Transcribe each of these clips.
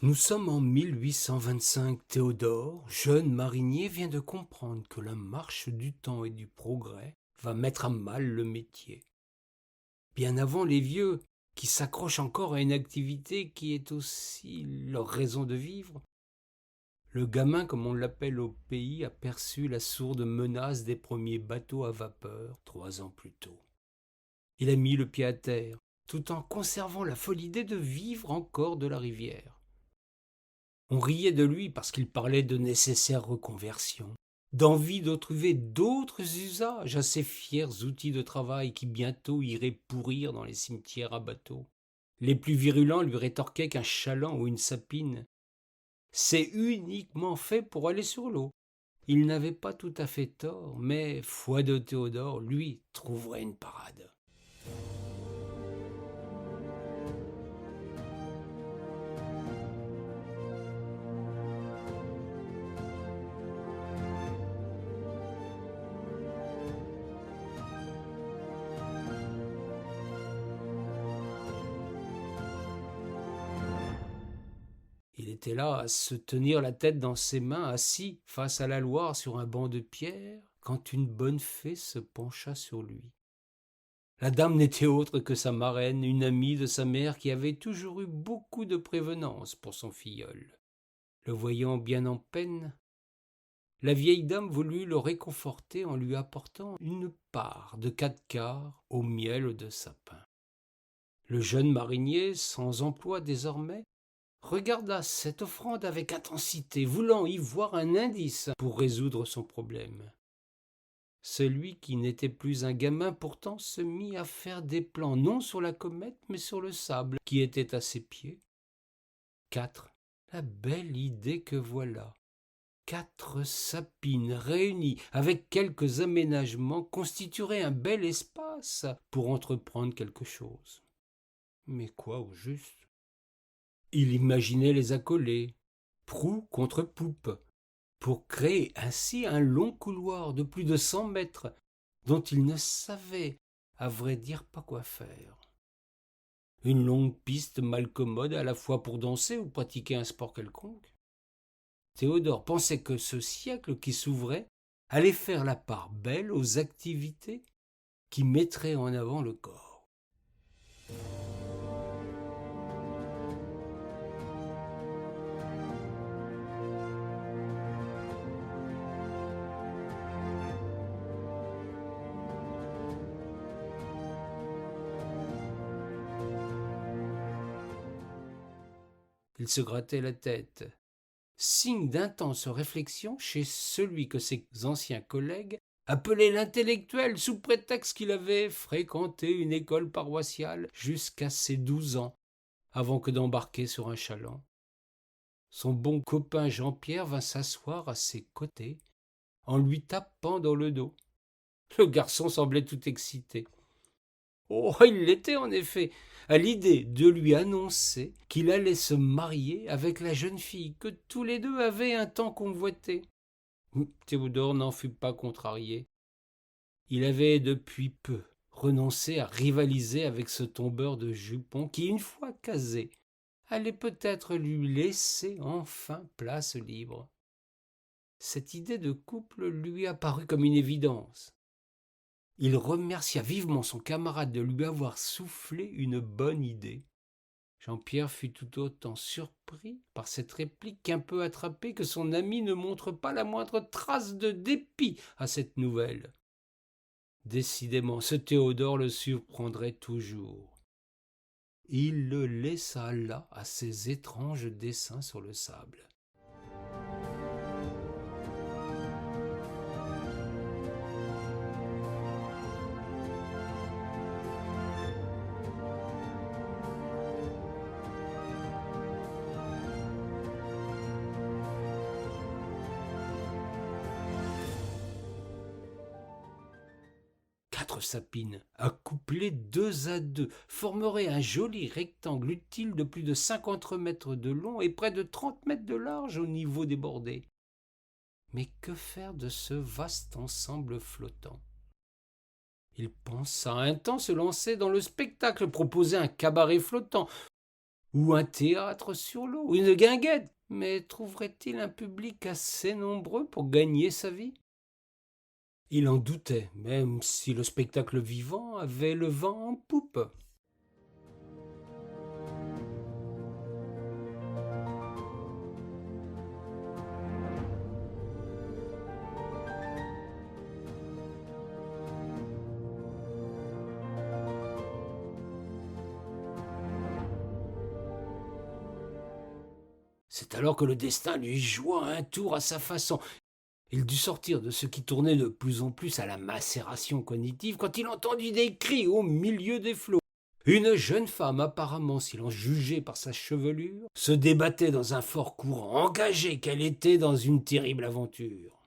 Nous sommes en 1825. Théodore, jeune marinier, vient de comprendre que la marche du temps et du progrès va mettre à mal le métier. Bien avant les vieux, qui s'accrochent encore à une activité qui est aussi leur raison de vivre, le gamin, comme on l'appelle au pays, a perçu la sourde menace des premiers bateaux à vapeur 3 ans plus tôt. Il a mis le pied à terre, tout en conservant la folle idée de vivre encore de la rivière. On riait de lui parce qu'il parlait de nécessaire reconversion, d'envie de trouver d'autres usages à ces fiers outils de travail qui bientôt iraient pourrir dans les cimetières à bateaux. Les plus virulents lui rétorquaient qu'un chaland ou une sapine, c'est uniquement fait pour aller sur l'eau. Il n'avait pas tout à fait tort, mais foi de Théodore, lui, trouverait une parade. Il était là à se tenir la tête dans ses mains, assis face à la Loire sur un banc de pierre, quand une bonne fée se pencha sur lui. La dame n'était autre que sa marraine, une amie de sa mère qui avait toujours eu beaucoup de prévenance pour son filleul. Le voyant bien en peine, la vieille dame voulut le réconforter en lui apportant une part de 4 quarts au miel de sapin. Le jeune marinier, sans emploi désormais, regarda cette offrande avec intensité, voulant y voir un indice pour résoudre son problème. Celui qui n'était plus un gamin pourtant se mit à faire des plans, non sur la comète, mais sur le sable qui était à ses pieds. 4. La belle idée que voilà. 4 sapines réunies avec quelques aménagements constitueraient un bel espace pour entreprendre quelque chose. Mais quoi au juste? Il imaginait les accoler, proue contre poupe, pour créer ainsi un long couloir de plus de 100 mètres, dont il ne savait, à vrai dire, pas quoi faire. Une longue piste mal commode à la fois pour danser ou pratiquer un sport quelconque. Théodore pensait que ce siècle qui s'ouvrait allait faire la part belle aux activités qui mettraient en avant le corps. Il se grattait la tête, signe d'intense réflexion chez celui que ses anciens collègues appelaient l'intellectuel sous prétexte qu'il avait fréquenté une école paroissiale jusqu'à ses 12 ans, avant que d'embarquer sur un chaland. Son bon copain Jean-Pierre vint s'asseoir à ses côtés en lui tapant dans le dos. Le garçon semblait tout excité. Oh, il l'était en effet, à l'idée de lui annoncer qu'il allait se marier avec la jeune fille que tous les deux avaient un temps convoitée. Théodore n'en fut pas contrarié. Il avait depuis peu renoncé à rivaliser avec ce tombeur de jupons qui, une fois casé, allait peut-être lui laisser enfin place libre. Cette idée de couple lui apparut comme une évidence. Il remercia vivement son camarade de lui avoir soufflé une bonne idée. Jean-Pierre fut tout autant surpris par cette réplique qu'un peu attrapé que son ami ne montre pas la moindre trace de dépit à cette nouvelle. Décidément, ce Théodore le surprendrait toujours. Il le laissa là à ses étranges dessins sur le sable. 4 sapines, accouplées 2 à 2, formeraient un joli rectangle utile de plus de 50 mètres de long et près de 30 mètres de large au niveau des bordées. Mais que faire de ce vaste ensemble flottant? Il pensa un temps se lancer dans le spectacle, proposer un cabaret flottant, ou un théâtre sur l'eau, une guinguette, mais trouverait-il un public assez nombreux pour gagner sa vie? Il en doutait, même si le spectacle vivant avait le vent en poupe. C'est alors que le destin lui joua un tour à sa façon. Il dut sortir de ce qui tournait de plus en plus à la macération cognitive quand il entendit des cris au milieu des flots. Une jeune femme, apparemment, si l'on jugeait par sa chevelure, se débattait dans un fort courant, engagée qu'elle était dans une terrible aventure.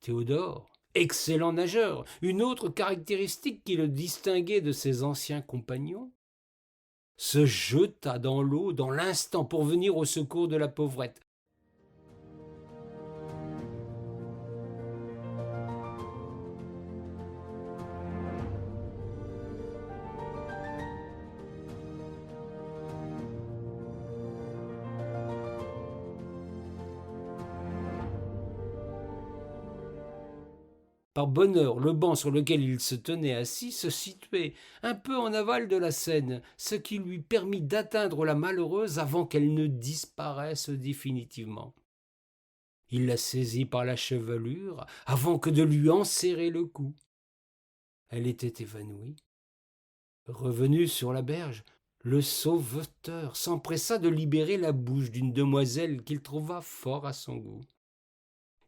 Théodore, excellent nageur, une autre caractéristique qui le distinguait de ses anciens compagnons, se jeta dans l'eau dans l'instant pour venir au secours de la pauvrette. Par bonheur, le banc sur lequel il se tenait assis se situait un peu en aval de la Seine, ce qui lui permit d'atteindre la malheureuse avant qu'elle ne disparaisse définitivement. Il la saisit par la chevelure avant que de lui en serrer le cou. Elle était évanouie. Revenu sur la berge, le sauveteur s'empressa de libérer la bouche d'une demoiselle qu'il trouva fort à son goût.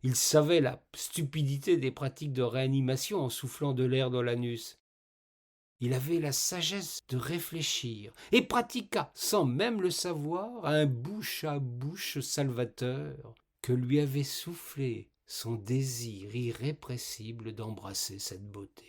Il savait la stupidité des pratiques de réanimation en soufflant de l'air dans l'anus. Il avait la sagesse de réfléchir et pratiqua, sans même le savoir, un bouche-à-bouche salvateur que lui avait soufflé son désir irrépressible d'embrasser cette beauté.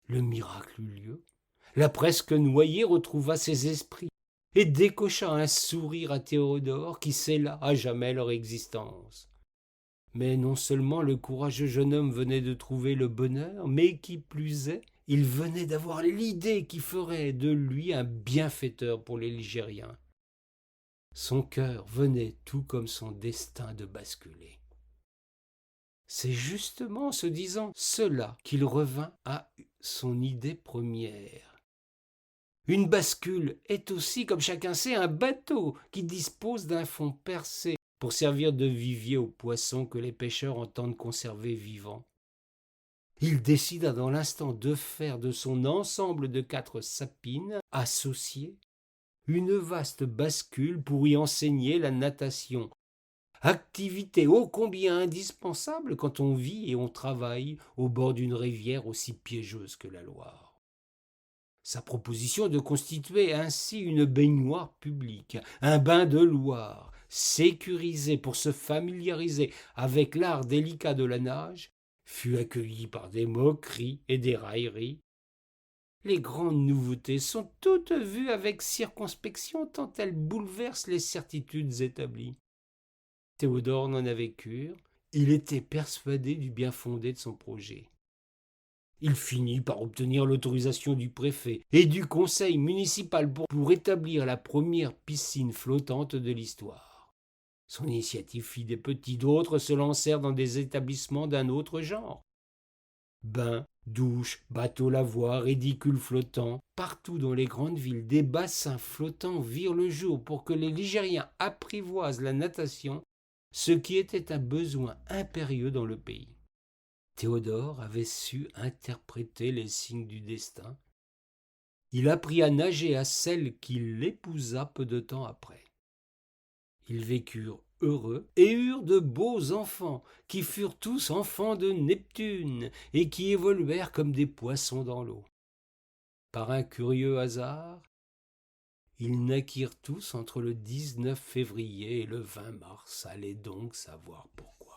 Le miracle eut lieu. La presque noyée retrouva ses esprits et décocha un sourire à Théodore qui scella à jamais leur existence. Mais non seulement le courageux jeune homme venait de trouver le bonheur, mais qui plus est, il venait d'avoir l'idée qui ferait de lui un bienfaiteur pour les Ligériens. Son cœur venait, tout comme son destin, de basculer. C'est justement en se disant cela qu'il revint à son idée première. Une bascule est aussi, comme chacun sait, un bateau qui dispose d'un fond percé pour servir de vivier aux poissons que les pêcheurs entendent conserver vivants. Il décida dans l'instant de faire de son ensemble de 4 sapines associées une vaste bascule pour y enseigner la natation, activité ô combien indispensable quand on vit et on travaille au bord d'une rivière aussi piégeuse que la Loire. Sa proposition de constituer ainsi une baignoire publique, un bain de Loire, sécurisé pour se familiariser avec l'art délicat de la nage, fut accueillie par des moqueries et des railleries. Les grandes nouveautés sont toutes vues avec circonspection tant elles bouleversent les certitudes établies. Théodore n'en avait cure, il était persuadé du bien fondé de son projet. Il finit par obtenir l'autorisation du préfet et du conseil municipal pour établir la première piscine flottante de l'histoire. Son initiative fit des petits, d'autres se lancèrent dans des établissements d'un autre genre. Bains, douches, bateaux lavoirs, ridicules flottants, partout dans les grandes villes, des bassins flottants virent le jour pour que les Ligériens apprivoisent la natation, ce qui était un besoin impérieux dans le pays. Théodore avait su interpréter les signes du destin. Il apprit à nager à celle qui l'épousa peu de temps après. Ils vécurent heureux et eurent de beaux enfants, qui furent tous enfants de Neptune et qui évoluèrent comme des poissons dans l'eau. Par un curieux hasard, ils naquirent tous entre le 19 février et le 20 mars. Allez donc savoir pourquoi.